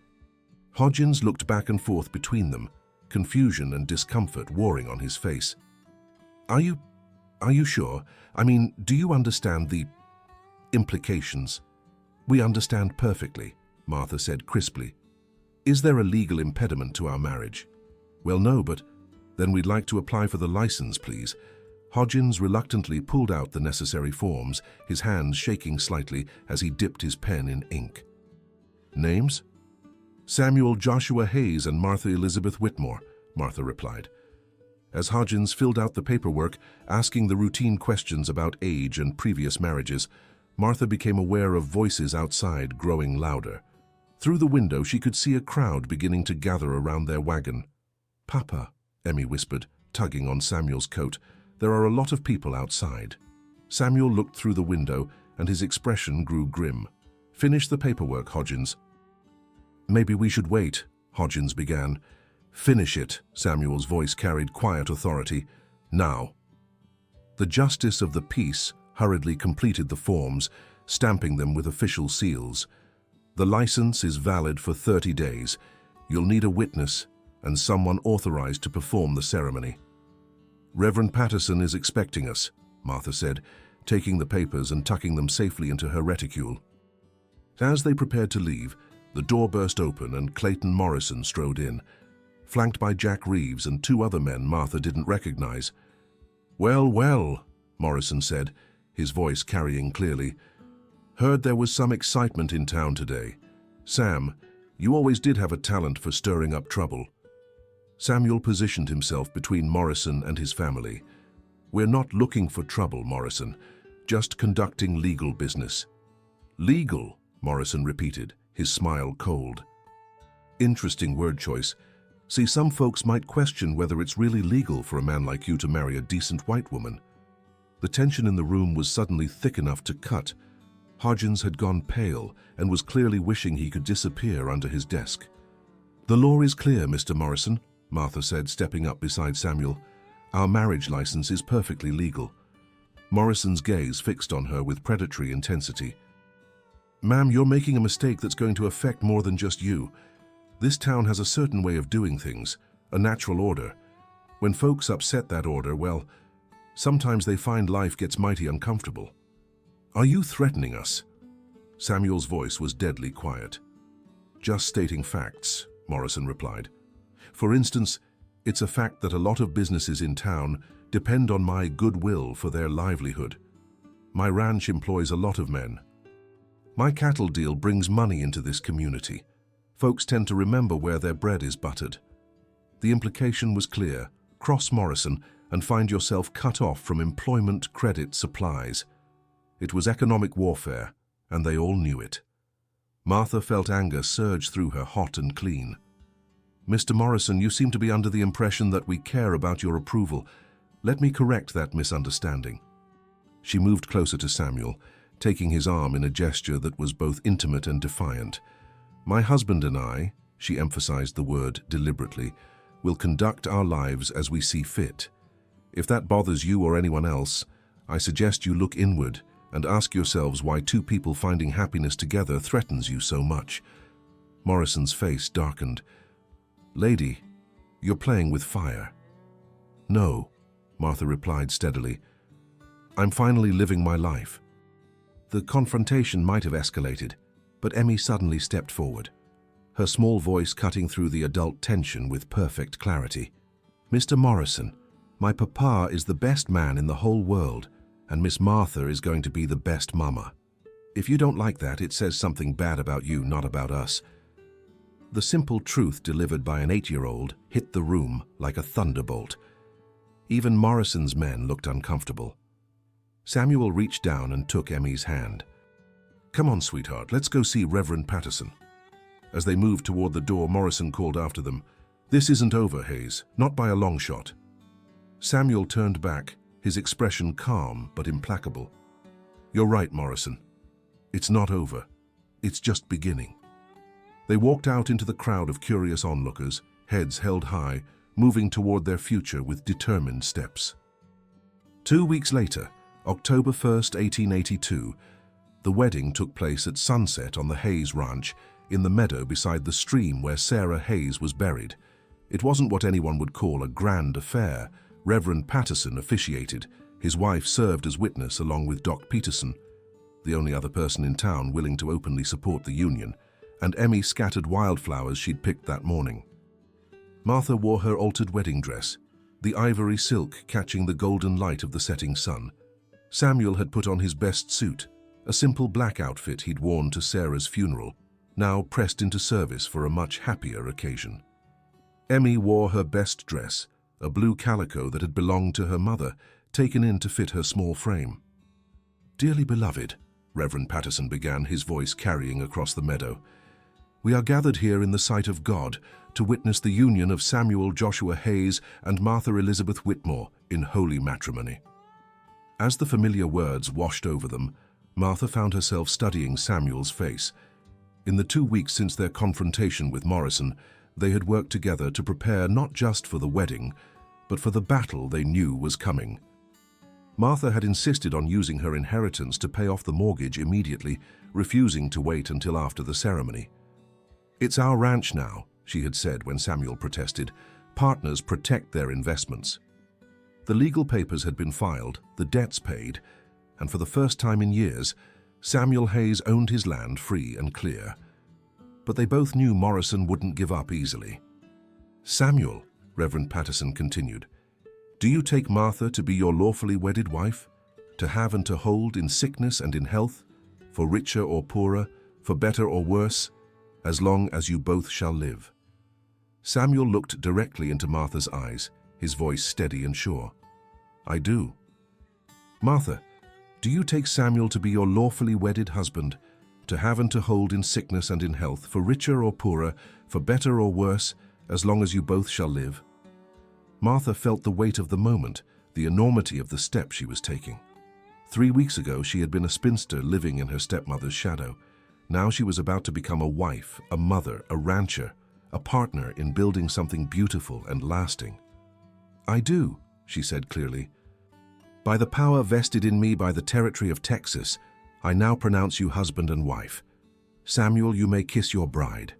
Hodgins looked back and forth between them, confusion and discomfort warring on his face. Are you sure? I mean, do you understand the implications?" "We understand perfectly," Martha said crisply. "Is there a legal impediment to our marriage?" "Well, no, but then we'd like to apply for the license, please." Hodgins reluctantly pulled out the necessary forms, his hands shaking slightly as he dipped his pen in ink. "Names?" "Samuel Joshua Hayes and Martha Elizabeth Whitmore," Martha replied. As Hodgins filled out the paperwork, asking the routine questions about age and previous marriages, Martha became aware of voices outside growing louder. Through the window, she could see a crowd beginning to gather around their wagon. "Papa," Emmy whispered, tugging on Samuel's coat, "there are a lot of people outside." Samuel looked through the window, and his expression grew grim. "Finish the paperwork, Hodgins." "Maybe we should wait," Hodgins began. "Finish it," Samuel's voice carried quiet authority. "Now." The justice of the peace hurriedly completed the forms, stamping them with official seals. "The license is valid for 30 days. You'll need a witness and someone authorized to perform the ceremony." "Reverend Patterson is expecting us," Martha said, taking the papers and tucking them safely into her reticule. As they prepared to leave, the door burst open and Clayton Morrison strode in, flanked by Jack Reeves and two other men Martha didn't recognize. "Well, well," Morrison said, his voice carrying clearly. "Heard there was some excitement in town today. Sam, you always did have a talent for stirring up trouble." Samuel positioned himself between Morrison and his family. "We're not looking for trouble, Morrison, just conducting legal business." "Legal," Morrison repeated, his smile cold. "Interesting word choice. See, some folks might question whether it's really legal for a man like you to marry a decent white woman." The tension in the room was suddenly thick enough to cut. Hodgins had gone pale and was clearly wishing he could disappear under his desk. "The law is clear, Mr. Morrison," Martha said, stepping up beside Samuel. "Our marriage license is perfectly legal." Morrison's gaze fixed on her with predatory intensity. "Ma'am, you're making a mistake that's going to affect more than just you. This town has a certain way of doing things, a natural order. When folks upset that order, well, sometimes they find life gets mighty uncomfortable." "Are you threatening us?" Samuel's voice was deadly quiet. "Just stating facts," Morrison replied. "For instance, it's a fact that a lot of businesses in town depend on my goodwill for their livelihood. My ranch employs a lot of men. My cattle deal brings money into this community. Folks tend to remember where their bread is buttered." The implication was clear. Cross Morrison and find yourself cut off from employment, credit, supplies. It was economic warfare, and they all knew it. Martha felt anger surge through her hot and clean. "Mr. Morrison, you seem to be under the impression that we care about your approval. Let me correct that misunderstanding." She moved closer to Samuel, taking his arm in a gesture that was both intimate and defiant. "My husband and I," she emphasized the word deliberately, "will conduct our lives as we see fit. If that bothers you or anyone else, I suggest you look inward and ask yourselves why two people finding happiness together threatens you so much." Morrison's face darkened. "Lady, you're playing with fire." "No," Martha replied steadily. "I'm finally living my life." The confrontation might have escalated, but Emmy suddenly stepped forward, her small voice cutting through the adult tension with perfect clarity. "Mr. Morrison, my papa is the best man in the whole world, and Miss Martha is going to be the best mama. If you don't like that, it says something bad about you, not about us." The simple truth delivered by an 8-year-old hit the room like a thunderbolt. Even Morrison's men looked uncomfortable. Samuel reached down and took Emmy's hand. "Come on, sweetheart, let's go see Reverend Patterson." As they moved toward the door, Morrison called after them, "This isn't over, Hayes, not by a long shot." Samuel turned back, his expression calm but implacable. "You're right, Morrison. It's not over. It's just beginning." They walked out into the crowd of curious onlookers, heads held high, moving toward their future with determined steps. 2 weeks later, October 1st, 1882, the wedding took place at sunset on the Hayes Ranch, in the meadow beside the stream where Sarah Hayes was buried. It wasn't what anyone would call a grand affair. Reverend Patterson officiated. His wife served as witness along with Doc Peterson, the only other person in town willing to openly support the union, and Emmy scattered wildflowers she'd picked that morning. Martha wore her altered wedding dress, the ivory silk catching the golden light of the setting sun. Samuel had put on his best suit, a simple black outfit he'd worn to Sarah's funeral, now pressed into service for a much happier occasion. Emmy wore her best dress, a blue calico that had belonged to her mother, taken in to fit her small frame. "Dearly beloved," Reverend Patterson began, his voice carrying across the meadow, "we are gathered here in the sight of God to witness the union of Samuel Joshua Hayes and Martha Elizabeth Whitmore in holy matrimony." As the familiar words washed over them, Martha found herself studying Samuel's face. In the 2 weeks since their confrontation with Morrison, they had worked together to prepare not just for the wedding, but for the battle they knew was coming. Martha had insisted on using her inheritance to pay off the mortgage immediately, refusing to wait until after the ceremony. "It's our ranch now," she had said when Samuel protested. "Partners protect their investments." The legal papers had been filed, the debts paid, and for the first time in years, Samuel Hayes owned his land free and clear. But they both knew Morrison wouldn't give up easily. "Samuel," Reverend Patterson continued, "do you take Martha to be your lawfully wedded wife, to have and to hold in sickness and in health, for richer or poorer, for better or worse, as long as you both shall live?" Samuel looked directly into Martha's eyes, his voice steady and sure. "I do." "Martha, do you take Samuel to be your lawfully wedded husband, to have and to hold in sickness and in health, for richer or poorer, for better or worse, as long as you both shall live?" Martha felt the weight of the moment, the enormity of the step she was taking. 3 weeks ago, she had been a spinster living in her stepmother's shadow. Now she was about to become a wife, a mother, a rancher, a partner in building something beautiful and lasting. "I do," she said clearly. "By the power vested in me by the territory of Texas, I now pronounce you husband and wife. Samuel, you may kiss your bride."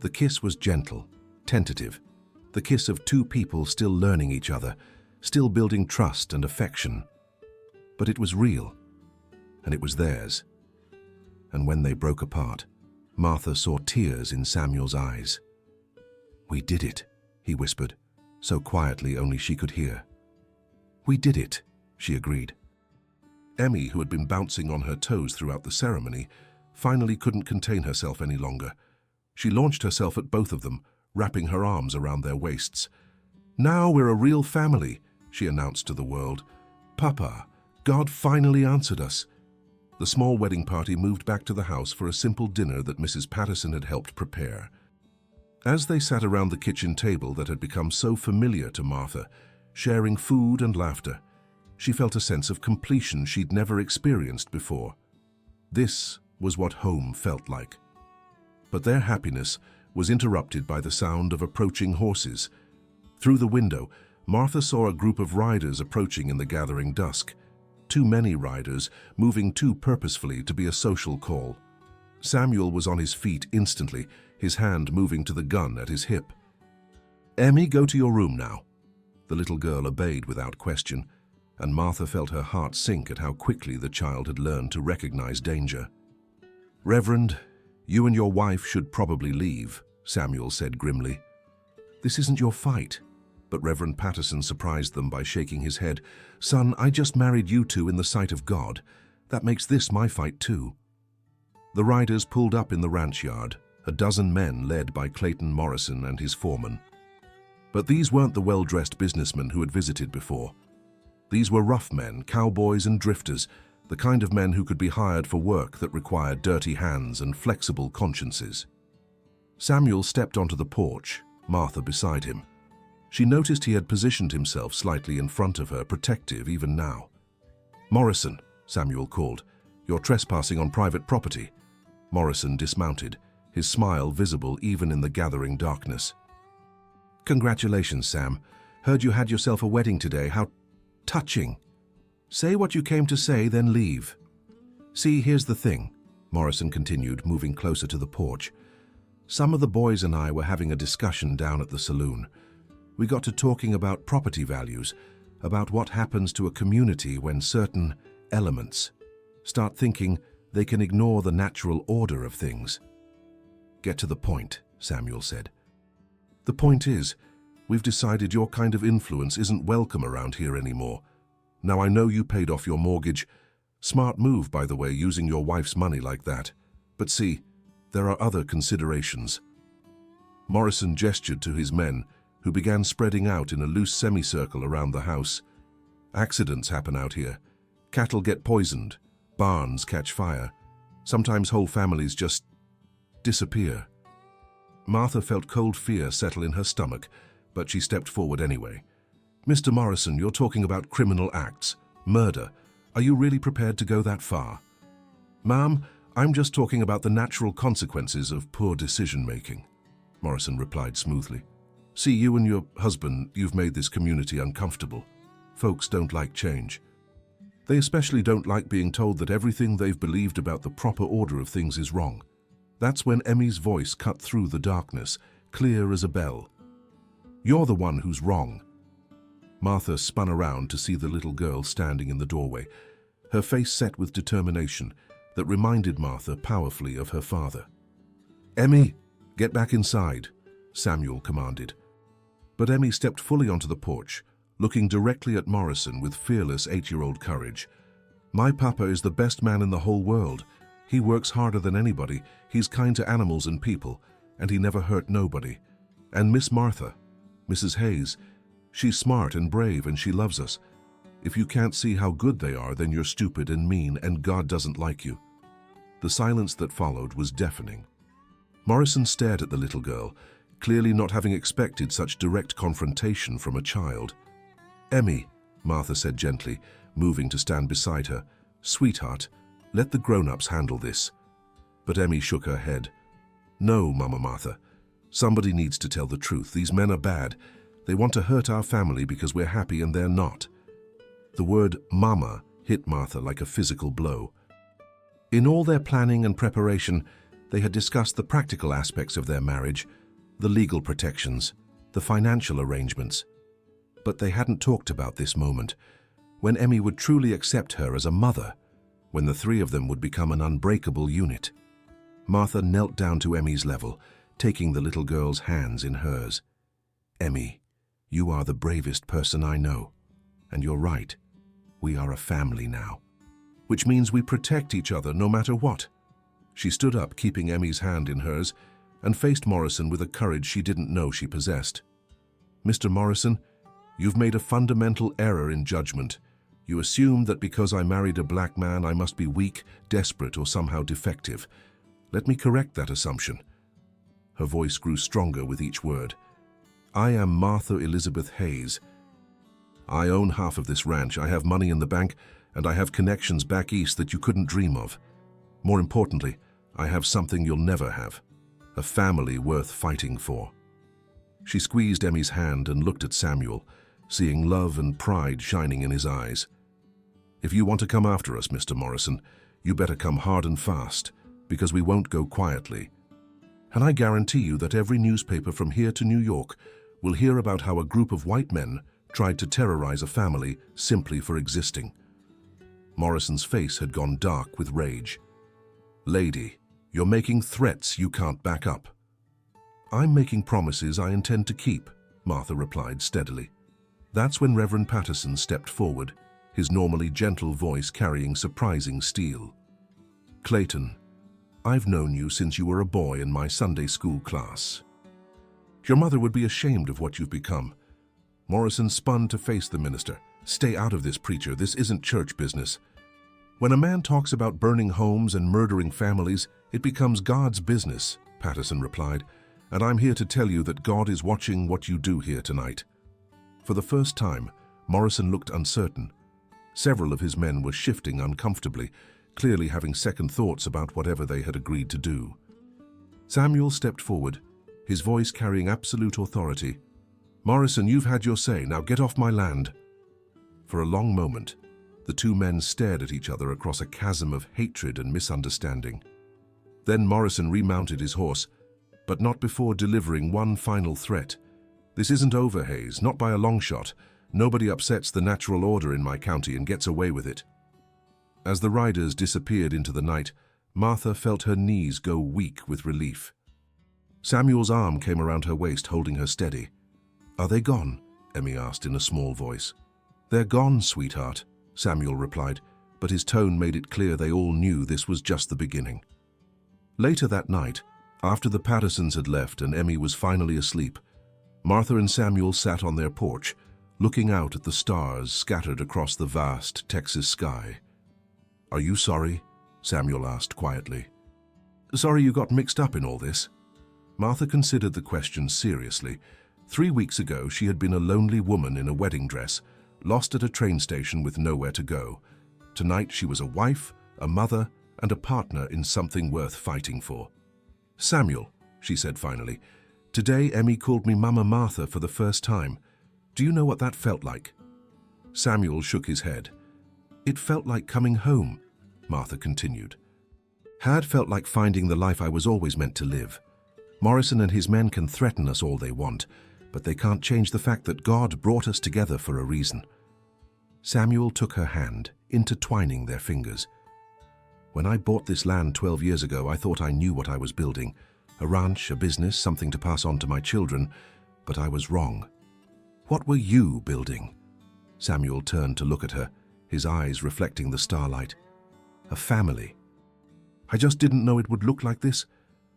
The kiss was gentle, tentative, the kiss of two people still learning each other, still building trust and affection. But it was real, and it was theirs. And when they broke apart, Martha saw tears in Samuel's eyes. "We did it," he whispered, so quietly only she could hear. "We did it," she agreed. Emmy, who had been bouncing on her toes throughout the ceremony, finally couldn't contain herself any longer. She launched herself at both of them, wrapping her arms around their waists. "Now we're a real family," she announced to the world. "Papa, God finally answered us." The small wedding party moved back to the house for a simple dinner that Mrs. Patterson had helped prepare. As they sat around the kitchen table that had become so familiar to Martha, sharing food and laughter, she felt a sense of completion she'd never experienced before. This was what home felt like. But their happiness was interrupted by the sound of approaching horses. Through the window, Martha saw a group of riders approaching in the gathering dusk. Too many riders, moving too purposefully to be a social call. Samuel was on his feet instantly, his hand moving to the gun at his hip. "Emmy, go to your room now." The little girl obeyed without question, and Martha felt her heart sink at how quickly the child had learned to recognize danger. "Reverend, you and your wife should probably leave," Samuel said grimly. "This isn't your fight." But Reverend Patterson surprised them by shaking his head. "Son, I just married you two in the sight of God. That makes this my fight too." The riders pulled up in the ranch yard, a dozen men led by Clayton Morrison and his foreman. But these weren't the well-dressed businessmen who had visited before. These were rough men, cowboys and drifters, the kind of men who could be hired for work that required dirty hands and flexible consciences. Samuel stepped onto the porch, Martha beside him. She noticed he had positioned himself slightly in front of her, protective even now. "Morrison," Samuel called, "you're trespassing on private property." Morrison dismounted, his smile visible even in the gathering darkness. Congratulations, Sam. Heard you had yourself a wedding today. How touching. Say what you came to say, then leave. See, here's the thing, Morrison continued, moving closer to the porch. Some of the boys and I were having a discussion down at the saloon. We got to talking about property values, about what happens to a community when certain elements start thinking they can ignore the natural order of things. Get to the point, Samuel said. The point is, we've decided your kind of influence isn't welcome around here anymore. Now I know you paid off your mortgage. Smart move, by the way, using your wife's money like that. But see, there are other considerations. Morrison gestured to his men, who began spreading out in a loose semicircle around the house. Accidents happen out here. Cattle get poisoned. Barns catch fire. Sometimes whole families just disappear. Martha felt cold fear settle in her stomach, but she stepped forward anyway. Mr. Morrison, you're talking about criminal acts, murder. Are you really prepared to go that far? Ma'am, I'm just talking about the natural consequences of poor decision-making, Morrison replied smoothly. See, you and your husband, you've made this community uncomfortable. Folks don't like change. They especially don't like being told that everything they've believed about the proper order of things is wrong. That's when Emmy's voice cut through the darkness, clear as a bell. You're the one who's wrong. Martha spun around to see the little girl standing in the doorway, her face set with determination that reminded Martha powerfully of her father. Emmy, get back inside, Samuel commanded. But Emmy stepped fully onto the porch, looking directly at Morrison with fearless 8-year-old courage. My papa is the best man in the whole world. He works harder than anybody, he's kind to animals and people, and he never hurt nobody. And Miss Martha, Mrs. Hayes, she's smart and brave and she loves us. If you can't see how good they are, then you're stupid and mean and God doesn't like you. The silence that followed was deafening. Morrison stared at the little girl, clearly not having expected such direct confrontation from a child. Emmy, Martha said gently, moving to stand beside her. Sweetheart, let the grown-ups handle this. But Emmy shook her head. No, Mama Martha. Somebody needs to tell the truth. These men are bad. They want to hurt our family because we're happy and they're not. The word mama hit Martha like a physical blow. In all their planning and preparation, they had discussed the practical aspects of their marriage, the legal protections, the financial arrangements. But they hadn't talked about this moment, when Emmy would truly accept her as a mother, when the three of them would become an unbreakable unit. Martha knelt down to Emmy's level, taking the little girl's hands in hers. Emmy, you are the bravest person I know. And you're right, we are a family now. Which means we protect each other no matter what. She stood up, keeping Emmy's hand in hers, and faced Morrison with a courage she didn't know she possessed. Mr. Morrison, you've made a fundamental error in judgment. You assumed that because I married a black man, I must be weak, desperate, or somehow defective. Let me correct that assumption. Her voice grew stronger with each word. I am Martha Elizabeth Hayes. I own half of this ranch, I have money in the bank, and I have connections back east that you couldn't dream of. More importantly, I have something you'll never have. A family worth fighting for. She squeezed Emmy's hand and looked at Samuel, seeing love and pride shining in his eyes. If you want to come after us, Mr. Morrison, you better come hard and fast, because we won't go quietly. And I guarantee you that every newspaper from here to New York will hear about how a group of white men tried to terrorize a family simply for existing. Morrison's face had gone dark with rage. Lady, you're making threats you can't back up. I'm making promises I intend to keep, Martha replied steadily. That's when Reverend Patterson stepped forward, his normally gentle voice carrying surprising steel. Clayton, I've known you since you were a boy in my Sunday school class. Your mother would be ashamed of what you've become. Morrison spun to face the minister. Stay out of this, preacher. This isn't church business. When a man talks about burning homes and murdering families, it becomes God's business, Patterson replied, and I'm here to tell you that God is watching what you do here tonight. For the first time, Morrison looked uncertain. Several of his men were shifting uncomfortably, clearly having second thoughts about whatever they had agreed to do. Samuel stepped forward, his voice carrying absolute authority. "Morrison, you've had your say, now get off my land." For a long moment, the two men stared at each other across a chasm of hatred and misunderstanding. Then Morrison remounted his horse, but not before delivering one final threat. "This isn't over, Hayes, not by a long shot. Nobody upsets the natural order in my county and gets away with it." As the riders disappeared into the night, Martha felt her knees go weak with relief. Samuel's arm came around her waist, holding her steady. "Are they gone?" Emmy asked in a small voice. "They're gone, sweetheart," Samuel replied, but his tone made it clear they all knew this was just the beginning. Later that night, after the Pattersons had left and Emmy was finally asleep, Martha and Samuel sat on their porch, looking out at the stars scattered across the vast Texas sky. "Are you sorry?" Samuel asked quietly. "Sorry you got mixed up in all this?" Martha considered the question seriously. 3 weeks ago, she had been a lonely woman in a wedding dress, lost at a train station with nowhere to go. Tonight, she was a wife, a mother, and a partner in something worth fighting for. "Samuel," she said finally, "today Emmy called me Mama Martha for the first time. Do you know what that felt like?" Samuel shook his head. "It felt like coming home," Martha continued. "Had felt like finding the life I was always meant to live. Morrison and his men can threaten us all they want, but they can't change the fact that God brought us together for a reason." Samuel took her hand, intertwining their fingers. "When I bought this land 12 years ago, I thought I knew what I was building. A ranch, a business, something to pass on to my children, but I was wrong." "What were you building?" Samuel turned to look at her, his eyes reflecting the starlight. "A family. I just didn't know it would look like this."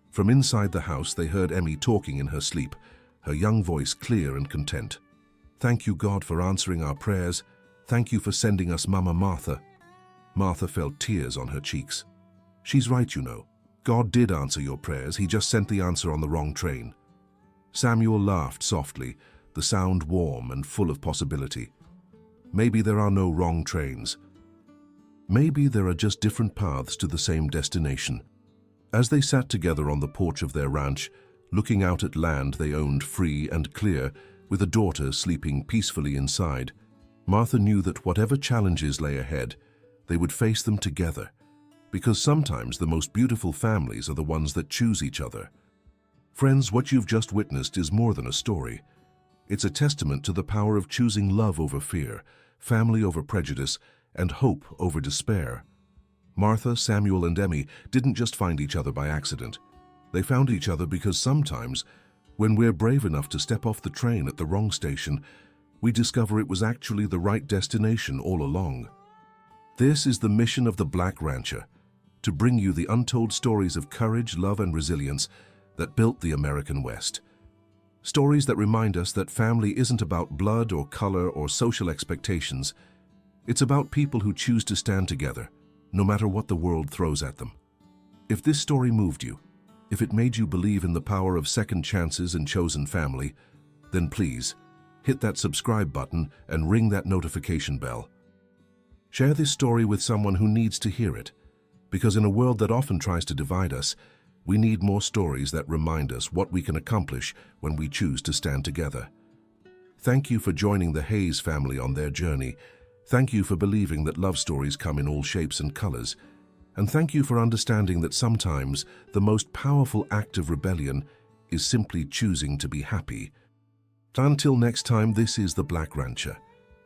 From inside the house, they heard Emmy talking in her sleep, her young voice clear and content. "Thank you, God, for answering our prayers. Thank you for sending us Mama Martha." Martha felt tears on her cheeks. "She's right, you know. God did answer your prayers. He just sent the answer on the wrong train." Samuel laughed softly, the sound warm and full of possibility. "Maybe there are no wrong trains. Maybe there are just different paths to the same destination." As they sat together on the porch of their ranch, looking out at land they owned free and clear, with a daughter sleeping peacefully inside, Martha knew that whatever challenges lay ahead, they would face them together, because sometimes the most beautiful families are the ones that choose each other. Friends, what you've just witnessed is more than a story. It's a testament to the power of choosing love over fear, family over prejudice, and hope over despair. Martha, Samuel, and Emmy didn't just find each other by accident. They found each other because sometimes, when we're brave enough to step off the train at the wrong station, we discover it was actually the right destination all along. This is the mission of the Black Rancher, to bring you the untold stories of courage, love, and resilience that built the American West. Stories that remind us that family isn't about blood or color or social expectations. It's about people who choose to stand together, no matter what the world throws at them. If this story moved you, if it made you believe in the power of second chances and chosen family, then please, hit that subscribe button and ring that notification bell. Share this story with someone who needs to hear it, because in a world that often tries to divide us, we need more stories that remind us what we can accomplish when we choose to stand together. Thank you for joining the Hayes family on their journey. Thank you for believing that love stories come in all shapes and colors. And thank you for understanding that sometimes the most powerful act of rebellion is simply choosing to be happy. Until next time, this is the Black Rancher,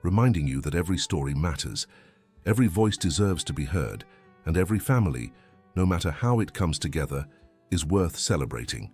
reminding you that every story matters, every voice deserves to be heard, and every family, no matter how it comes together, is worth celebrating.